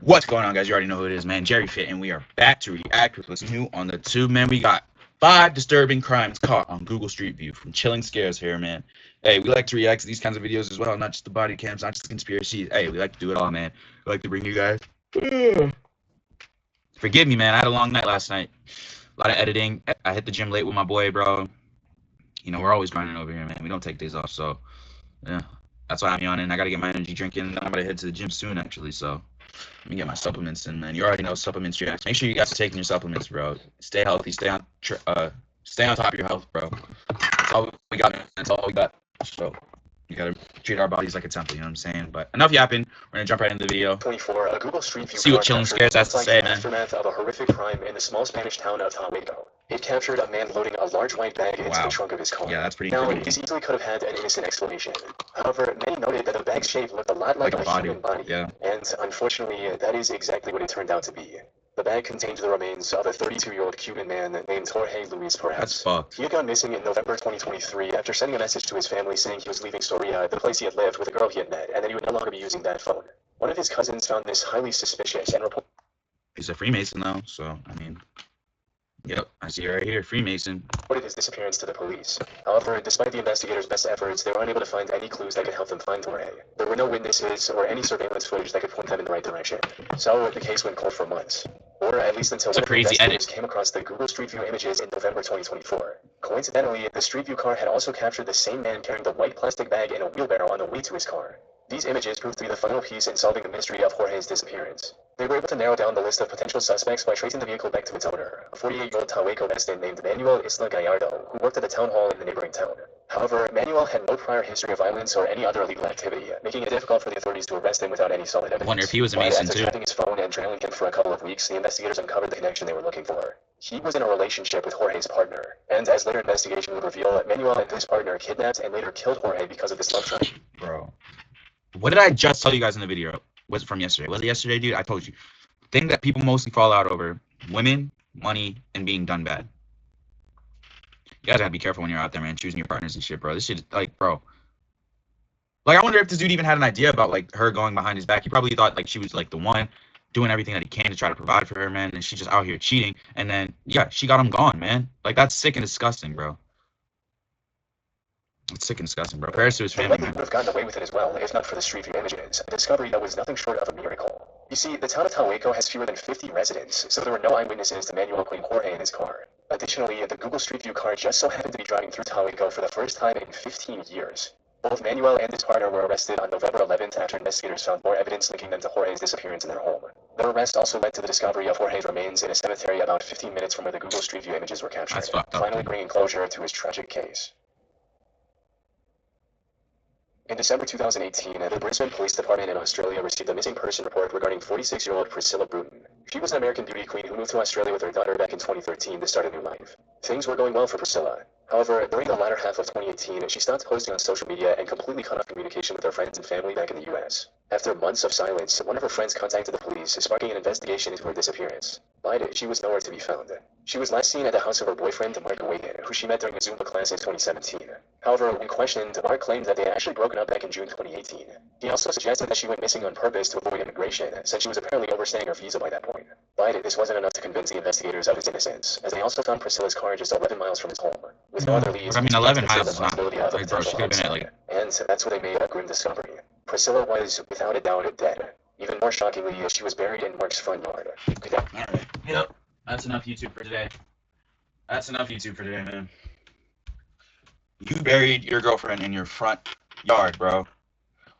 What's going on, guys? You already know who it is, man. Jerry Fit, and we are back to react with what's new on the tube, man. We got 5 disturbing crimes caught on Google Street View from chilling scares here, man. Hey, we like to react to these kinds of videos as well, not just the body cams, not just the conspiracies. Hey, we like to do it all, man. We like to bring you guys. Forgive me, man. I had a long night last night. A lot of editing. I hit the gym late with my boy, bro. You know, we're always grinding over here, man. We don't take days off, so yeah. That's why I'm yawning. I gotta get my energy drink in. I'm gonna head to the gym soon, actually, so let me get my supplements in, man. You already know supplements react. Make sure you guys are taking your supplements, bro. Stay healthy. Stay on top of your health, bro. That's all we got, man. That's all we got. So you gotta treat our bodies like a temple, you know what I'm saying? But enough yapping. We're gonna jump right into the video. 24, a Google Street View See what chilling scares has to say, man. Aftermath of a horrific crime in the small Spanish town of Tahuico. It captured a man loading a large white bag into the trunk of his car. Yeah, that's pretty Now, creepy. this easily could have had an innocent explanation. However, many noted that the bag's shape looked a lot like a human body. Yeah. And unfortunately, that is exactly what it turned out to be. The bag contained the remains of a 32-year-old Cuban man named Jorge Luis Perez. That's fucked. He had gone missing in November 2023 after sending a message to his family saying he was leaving Soria, the place he had lived, with a girl he had met, and that he would no longer be using that phone. One of his cousins found this highly suspicious and reported. He's a Freemason, though, so, I mean, yep, I see it right here, Freemason. Reported his disappearance to the police. However, despite the investigators' best efforts, they were unable to find any clues that could help them find Jorge. There were no witnesses or any surveillance footage that could point them in the right direction. So the case went cold for months. Or at least until one of the investigators came across the Google Street View images in November 2024. Coincidentally, the Street View car had also captured the same man carrying the white plastic bag in a wheelbarrow on the way to his car. These images proved to be the final piece in solving the mystery of Jorge's disappearance. They were able to narrow down the list of potential suspects by tracing the vehicle back to its owner, a 48-year-old Tahuico resident named Manuel Isla Gallardo, who worked at the town hall in the neighboring town. However, Manuel had no prior history of violence or any other illegal activity, making it difficult for the authorities to arrest him without any solid evidence. I wonder if he was a Mason, too. After tracking his phone and trailing him for a couple of weeks, the investigators uncovered the connection they were looking for. He was in a relationship with Jorge's partner, and as later investigation would reveal, Manuel and his partner kidnapped and later killed Jorge because of this love triangle. Bro, what did I just tell you guys in the video? Was it from yesterday? Was it yesterday, dude? I told you. The thing that people mostly fall out over: women, money, and being done bad. You guys gotta be careful when you're out there, man, choosing your partners and shit, bro. This shit is, like, bro. Like, I wonder if this dude even had an idea about, like, her going behind his back. He probably thought, like, she was, like, the one doing everything that he can to try to provide for her, man, and she's just out here cheating. And then, yeah, she got him gone, man. Like, that's sick and disgusting, bro. It's sick and disgusting, bro. Prayers to his family, man. Would have gotten away with it as well, if not for the Street View images. A discovery that was nothing short of a miracle. You see, the town of Tahuico has fewer than 50 residents, so there were no eyewitnesses to Manuel putting Jorge in his car. Additionally, the Google Street View car just so happened to be driving through Tahuico for the first time in 15 years. Both Manuel and his partner were arrested on November 11th after investigators found more evidence linking them to Jorge's disappearance in their home. Their arrest also led to the discovery of Jorge's remains in a cemetery about 15 minutes from where the Google Street View images were captured, finally bringing closure to his tragic case. In December 2018, the Brisbane Police Department in Australia received a missing person report regarding 46-year-old Priscilla Bruton. She was an American beauty queen who moved to Australia with her daughter back in 2013 to start a new life. Things were going well for Priscilla. However, during the latter half of 2018, she stopped posting on social media and completely cut off communication with her friends and family back in the US. After months of silence, one of her friends contacted the police, sparking an investigation into her disappearance. But she was nowhere to be found. She was last seen at the house of her boyfriend, Mark Wagan, who she met during a Zumba class in 2017. However, when questioned, Mark claimed that they had actually broken up back in June 2018. He also suggested that she went missing on purpose to avoid immigration, since she was apparently overstaying her visa by that point. But this wasn't enough to convince the investigators of his innocence, as they also found Priscilla's car just 11 miles from his home. With no other leads, I mean, 11 miles is not, like, bro, she could have been at, like... And that's where they made a grim discovery. Priscilla was, without a doubt, dead. Even more shockingly, she was buried in Mark's front yard. Alright, yep. That's enough YouTube for today. That's enough YouTube for today, man. You buried your girlfriend in your front yard, bro.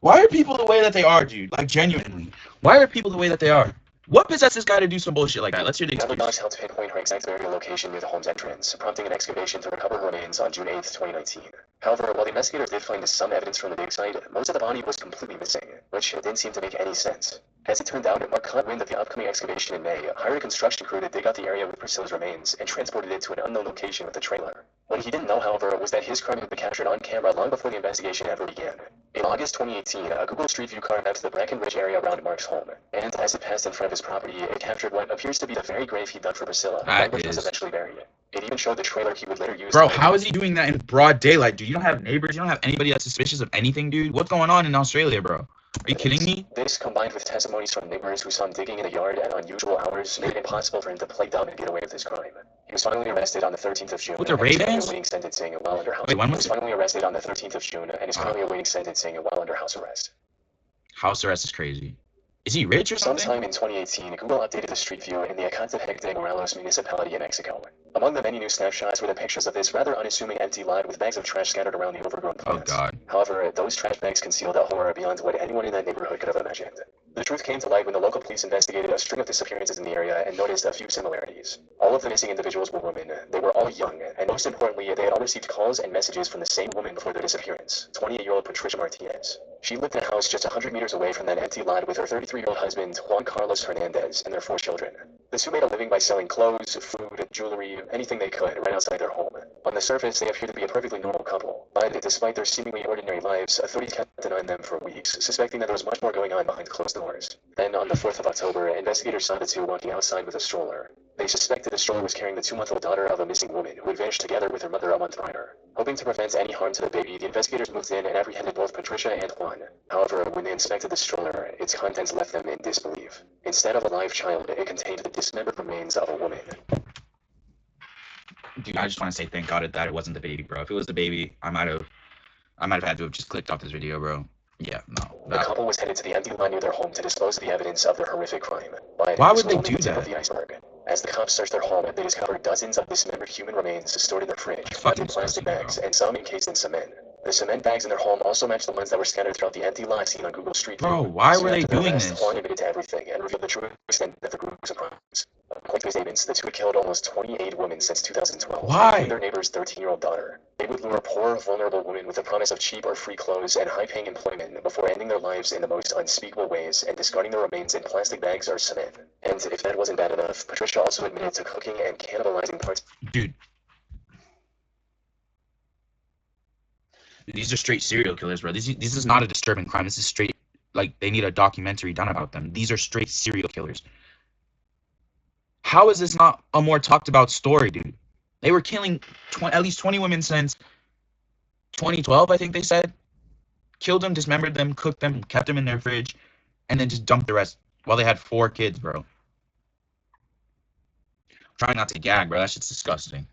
Why are people the way that they are, dude? Like, genuinely. Why are people the way that they are? What possessed this guy to do some bullshit like that? Let's hear the excuse. Dogs helped pinpoint her exact burial location near the home's entrance, prompting an excavation to recover her remains on June 8, 2019. However, while the investigators did find some evidence from the dig site, most of the body was completely missing, which didn't seem to make any sense. As it turned out, Mark caught wind of the upcoming excavation in May, hired a construction crew to dig out the area with Priscilla's remains, and transported it to an unknown location with a trailer. What he didn't know, however, was that his crime had been captured on camera long before the investigation ever began. In August 2018, a Google Street View car mapped the Brackenridge area around Mark's home, and as it passed in front of his property, it captured what appears to be the very grave he dug for Priscilla, which was eventually buried. It even showed the trailer he would later use. Bro, how is he doing that in broad daylight, dude? You don't have neighbors, you don't have anybody that's suspicious of anything, dude? What's going on in Australia, bro? Are you kidding me? This, combined with testimonies from neighbors who saw him digging in the yard at unusual hours, made it impossible for him to play dumb and get away with his crime. He was finally arrested on the 13th of June With the and is currently Ray-Bans? awaiting sentencing while under house. Wait, when He was was it? finally arrested on the 13th of June and is currently awaiting sentencing while under house arrest. House arrest is crazy. Is he rich or something? Sometime in 2018, Google updated the street view in the Ecatepec de Morelos municipality in Mexico. Among the many new snapshots were the pictures of this rather unassuming empty lot with bags of trash scattered around the overgrown plants. Oh God. However, those trash bags concealed a horror beyond what anyone in that neighborhood could have imagined. The truth came to light when the local police investigated a string of disappearances in the area and noticed a few similarities. All of the missing individuals were women. They were all young, and most importantly, they had all received calls and messages from the same woman before their disappearance, 28-year-old Patricia Martinez. She lived in a house just 100 meters away from that empty lot with her 33-year-old husband, Juan Carlos Hernandez, and their 4 children. The two made a living by selling clothes, food, jewelry, anything they could right outside their home. On the surface, they appeared to be a perfectly normal couple, but despite their seemingly ordinary lives, authorities kept an eye on them for weeks, suspecting that there was much more going on behind closed doors. Then, on the 4th of October, investigators saw the two walking outside with a stroller. They suspected the stroller was carrying the 2-month-old daughter of a missing woman who had vanished together with her mother a month prior. Hoping to prevent any harm to the baby, the investigators moved in and apprehended both Patricia and Juan. However, when they inspected the stroller, its contents left them in disbelief. Instead of a live child, it contained the dismembered remains of a woman. Dude, I just want to say thank God that it wasn't the baby, bro. If it was the baby, I might have had to have just clicked off this video, bro. Yeah, no. The couple was headed to the empty lot near their home to dispose of the evidence of their horrific crime. But Why would they only do the tip that? of the iceberg. As the cops searched their home, they discovered dozens of dismembered human remains stored in their fridge, wrapped in plastic bags, and some encased in cement. The cement bags in their home also matched the ones that were scattered throughout the empty lot seen on Google Street View. Bro, why were they After their doing arrest, this? Juan admitted to everything and revealed the true extent of the group's crimes. According to his statements, the two had killed almost 28 women since 2012, Why? including their neighbor's 13-year-old daughter. They would lure poor, vulnerable women with the promise of cheap or free clothes and high-paying employment before ending their lives in the most unspeakable ways and discarding their remains in plastic bags or cement. And if that wasn't bad enough, Patricia also admitted to cooking and cannibalizing parts. Dude. These are straight serial killers, bro. This is not a disturbing crime. This is straight, like, they need a documentary done about them. These are straight serial killers. How is this not a more talked about story, dude? They were killing at least 20 women since 2012, I think they said. Killed them, dismembered them, cooked them, kept them in their fridge, and then just dumped the rest while they had 4 kids, bro. Trying not to gag, bro. That shit's disgusting.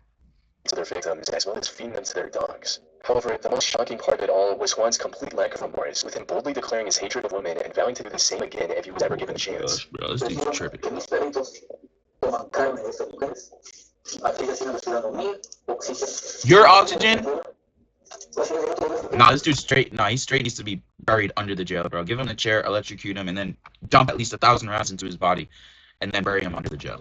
To their victims, as well as feeding them to their dogs. However, the most shocking part of it all was Juan's complete lack of remorse, with him boldly declaring his hatred of women and vowing to do the same again if he was ever given the chance. Gosh, bro, this dude's tripping. Your oxygen? Nah, this dude's straight. Nah, he straight needs to be buried under the jail, bro. Give him a chair, electrocute him, and then dump at least 1,000 rounds into his body, and then bury him under the jail.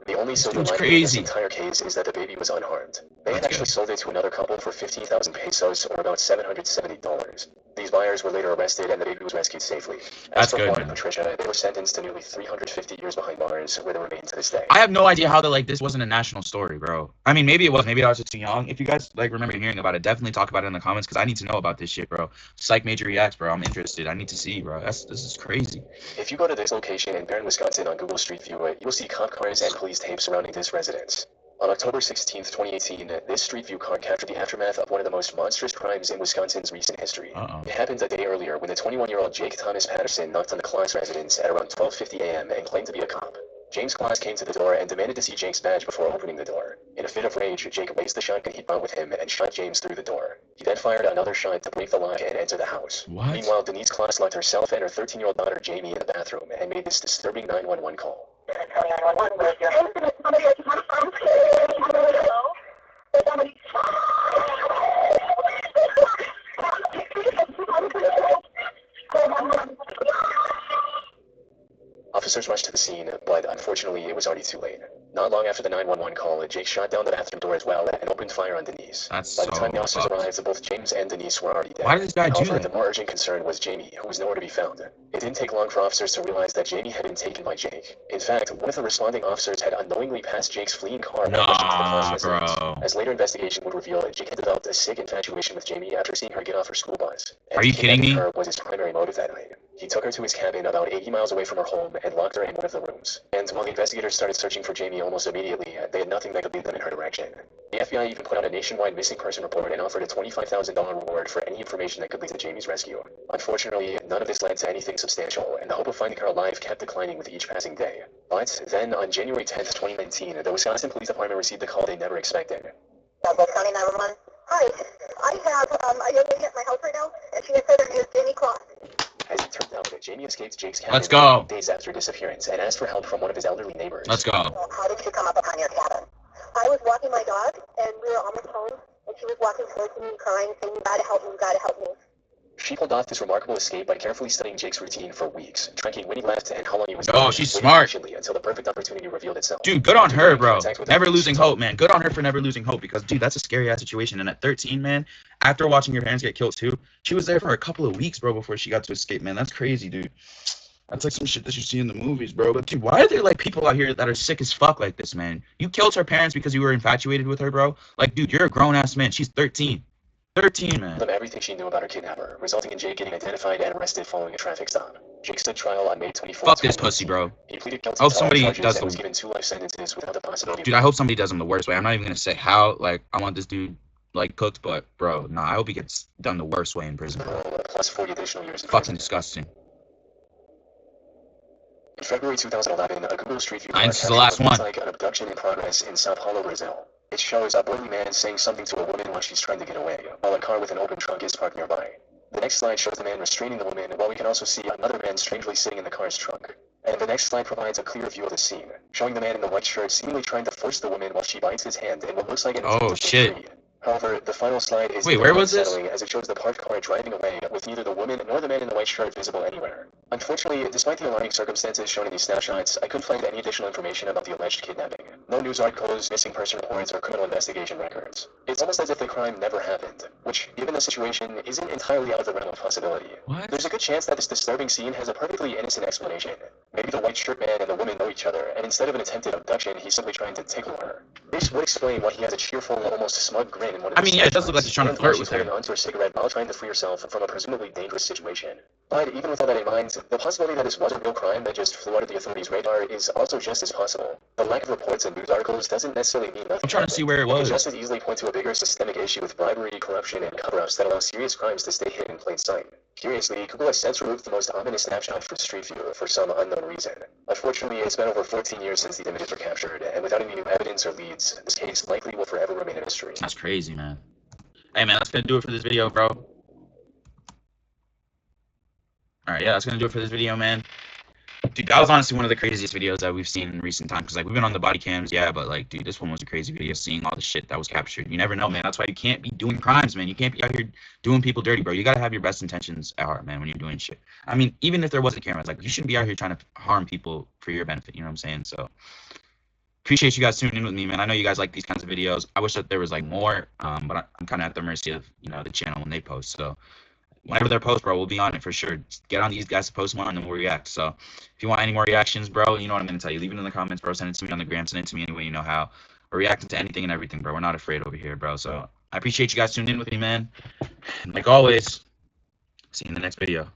The only silver lining in this entire case is that the baby was unharmed. They had actually sold it to another couple for 15,000 pesos, or about $770. These buyers were later arrested, and the baby was rescued safely. As for Juan and Patricia, they were sentenced to nearly 350 years behind bars, where they remain to this day. I have no idea how this wasn't a national story, bro. I mean, maybe it was. Maybe I was just too young. If you guys remember hearing about it, definitely talk about it in the comments, because I need to know about this shit, bro. Psych Major reacts, bro. I'm interested. I need to see, bro. This is crazy. If you go to this location in Barron, Wisconsin on Google Street View, you'll see cop cars and police tapes surrounding this residence. On October 16th, 2018, this Street View car captured the aftermath of one of the most monstrous crimes in Wisconsin's recent history. It happened a day earlier when the 21-year-old Jake Thomas Patterson knocked on the Claus residence at around 12:50 a.m. and claimed to be a cop. James Claus came to the door and demanded to see Jake's badge before opening the door. In a fit of rage, Jake raised the shotgun he brought with him and shot James through the door. He then fired another shot to break the lock and enter the house. What? Meanwhile, Denise Claus locked herself and her 13-year-old daughter Jamie in the bathroom and made this disturbing 911 call. Officers rushed to the scene, but unfortunately it was already too late. Not long after the 911 call, Jake shot down the bathroom door as well and opened fire on Denise. By the time the officers arrived, both James and Denise were already dead. Why did this guy do that? The more urgent concern was Jamie, who was nowhere to be found. It didn't take long for officers to realize that Jamie had been taken by Jake. In fact, one of the responding officers had unknowingly passed Jake's fleeing car while rushing to the Claus residence. As later investigation would reveal, Jake had developed a sick infatuation with Jamie after seeing her get off her school bus. Are you kidding me? Her was his primary motive that night. He took her to his cabin about 80 miles away from her home and locked her in one of the rooms. And while the investigators started searching for Jamie almost immediately, they had nothing that could lead them in her direction. The FBI even put out a nationwide missing person report and offered a $25,000 reward for any information that could lead to Jamie's rescue. Unfortunately, none of this led to anything substantial, and the hope of finding her alive kept declining with each passing day. But then, on January 10th, 2019, the Wisconsin Police Department received a call they never expected. County 911. Hi, I have a young lady at my house right now, and she has said her name is Jamie Cross. As it turned out, Jamie escaped Jake's cabin Let's go. days after her disappearance and asked for help from one of his elderly neighbors. Let's go. How did she come up upon your cabin? I was walking my dog, and we were almost home, and she was walking towards me, crying, saying, "You gotta help me, you gotta help me." She pulled off this remarkable escape by carefully studying Jake's routine for weeks, tracking when he left and how long he was Oh, gone, she's waiting smart. patiently until the perfect opportunity revealed itself. Dude, good on her, bro. Contact with Never the losing police. hope, man. Good on her for never losing hope because, dude, that's a scary ass situation. And at 13, man, after watching your parents get killed too, she was there for a couple of weeks, bro, before she got to escape, man. That's crazy, dude. That's like some shit that you see in the movies, bro. But, dude, why are there, like, people out here that are sick as fuck like this, man? You killed her parents because you were infatuated with her, bro? Like, dude, you're a grown-ass man. She's 13. 13, man. Of everything she knew about her kidnapper, resulting in Jake getting identified and arrested following a traffic stop. Jake stood trial on May 24th. Fuck this pussy, bro. He pleaded guilty I hope to all somebody charges does and the- was given 2 life sentences without the possibility. Dude, I hope somebody does him the worst way. I'm not even going to say how. Like, I want this dude, like, cooked, but, bro, nah, I hope he gets done the worst way in prison, bro. Plus 40 additional years in Fucking prison. disgusting. In February 2011, a Google Street View This is the captured last what looks one. like an abduction in progress in Sao Paulo, Brazil. It shows a burly man saying something to a woman while she's trying to get away, while a car with an open trunk is parked nearby. The next slide shows the man restraining the woman, while we can also see another man strangely sitting in the car's trunk. And the next slide provides a clear view of the scene, showing the man in the white shirt seemingly trying to force the woman while she bites his hand in what looks like an attempt Oh, to break shit. free. However, the final slide is Wait, where was this? unsettling as it shows the parked car driving away with neither the woman nor the man in the white shirt visible anywhere. Unfortunately, despite the alarming circumstances shown in these snapshots, I couldn't find any additional information about the alleged kidnapping. No news articles, missing person reports, or criminal investigation records. It's almost as if the crime never happened, which, given the situation, isn't entirely out of the realm of possibility. What? There's a good chance that this disturbing scene has a perfectly innocent explanation. Maybe the white shirt man and the woman know each other, and instead of an attempted abduction, he's simply trying to tickle her. This would explain why he has a cheerful, almost smug grin in one of I his mean, yeah, it does look like snapshots, he's trying to and flirt she's with her. holding onto her cigarette while trying to free herself from a presumably dangerous situation. But even with all that in mind, the possibility that this was a real crime that just flew under the authorities' radar is also just as possible. The lack of reports and news articles doesn't necessarily mean nothing. I'm trying to see where it It can was. just as easily point to a bigger systemic issue with bribery, corruption, and cover-ups that allow serious crimes to stay hidden in plain sight. Curiously, Google has since removed the most ominous snapshot from Street View for some unknown reason. Unfortunately, it's been over 14 years since the images were captured, and without any new evidence or leads, this case likely will forever remain a mystery. That's crazy, man. Hey, man, that's going to do it for this video, bro. Alright, yeah, that's going to do it for this video, man. Dude, that was honestly one of the craziest videos that we've seen in recent times. Because, like, we've been on the body cams, yeah, but, like, dude, this one was a crazy video, seeing all the shit that was captured. You never know, man. That's why you can't be doing crimes, man. You can't be out here doing people dirty, bro. You got to have your best intentions at heart, man, when you're doing shit. I mean, even if there wasn't cameras, like, you shouldn't be out here trying to harm people for your benefit, you know what I'm saying? So, appreciate you guys tuning in with me, man. I know you guys like these kinds of videos. I wish that there was, like, more, but I'm kind of at the mercy of, you know, the channel when they post, so whenever they're post, bro, we'll be on it for sure. Just get on these guys to post more, and then we'll react. So if you want any more reactions, bro, you know what I'm going to tell you. Leave it in the comments, bro. Send it to me on the gram. Send it to me any way you know how. We're reacting to anything and everything, bro. We're not afraid over here, bro. So I appreciate you guys tuning in with me, man. And like always, see you in the next video.